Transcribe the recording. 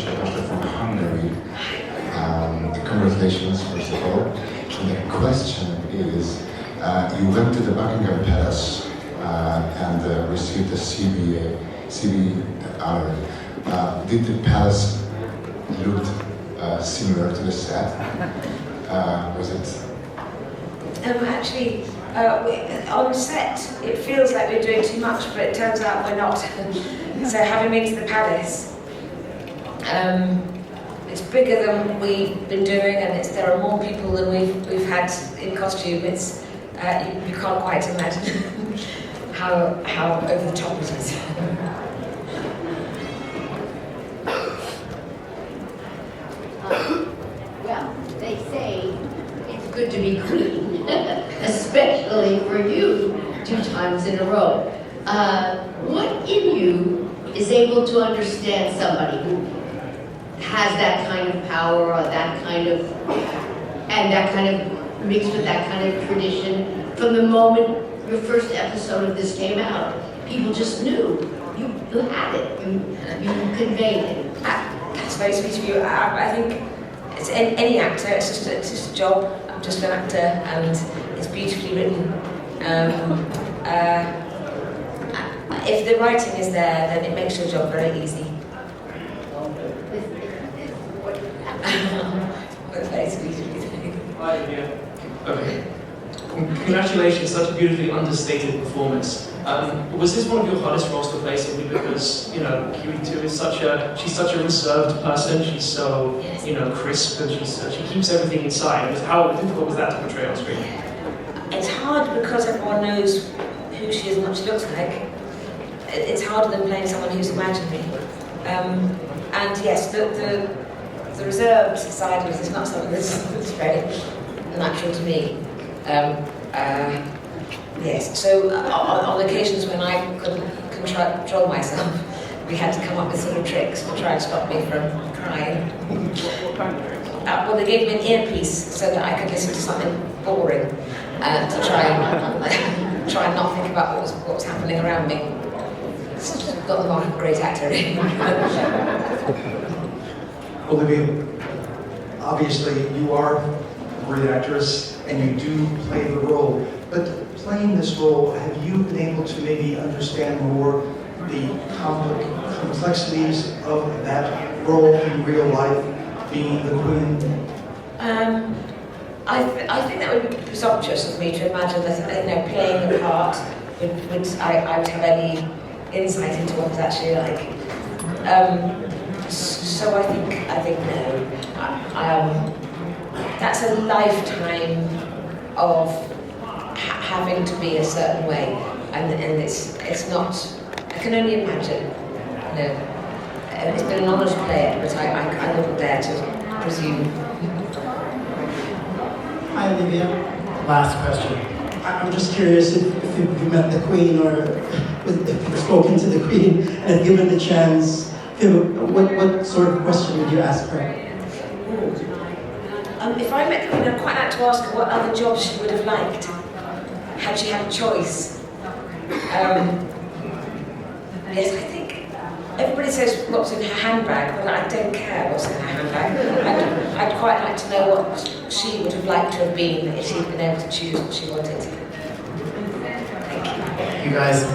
Czechoslovakia from Hungary. Congratulations, first of all. And the question is, you went to the Buckingham Palace and received a CBR. Did the palace look similar to the set? Was it? Actually, on set, it feels like we're doing too much, but it turns out we're not. So having been to the palace, it's bigger than we've been doing, and there are more people than we've had in costume. It's you can't quite imagine how over the top it is. Well, they say it's good to be queen, especially for you 2 times in a row. What in you is able to understand somebody who has that kind of power or that kind of, and that kind of mixed with that kind of tradition from the moment your first episode of this came out? People just knew. You had it. You conveyed it. That's very sweet of you. I think it's any actor. It's just a job. I'm just an actor, and it's beautifully written. If the writing is there, then it makes your job very easy. That's very sweet of you. Hi, Olivia. Okay. Congratulations, such a beautifully understated performance. Was this one of your hardest roles to play simply because, you know, Kiwi2 is she's such a reserved person, she's so, you know, crisp, and she keeps everything inside. How difficult was that to portray on screen? It's hard because everyone knows who she is and what she looks like. It's harder than playing someone who's imaginary. And yes, the reserved side of it is not something that's very natural to me. Yes, so on occasions when I couldn't control myself, we had to come up with sort of tricks to try and stop me from crying. Well, they gave me an earpiece so that I could listen to something boring to try and not think about what was happening around me. It's got the mark of a great actor. Olivia, obviously you are a great actress and you do play the role, but playing this role, have you been able to maybe understand more the complexities of that role in real life, being the queen? I think that would be presumptuous of me to imagine that, you know, playing the part I would have any insight into what it's actually like. So I think no. That's a lifetime of having to be a certain way, and it's not. I can only imagine. You know, it's been an honour to play it, but I wouldn't dare to presume. Hi, Olivia. Last question. I'm just curious if you met the Queen, or if you've spoken to the Queen and given the chance. What sort of question would you ask her? If I met the Queen, I'd quite like to ask her what other jobs she would have liked, had she had a choice. Yes, I think everybody says what's in her handbag, but I don't care what's in her handbag. I'd quite like to know what she would have liked to have been if she'd been able to choose what she wanted. Thank you. You guys.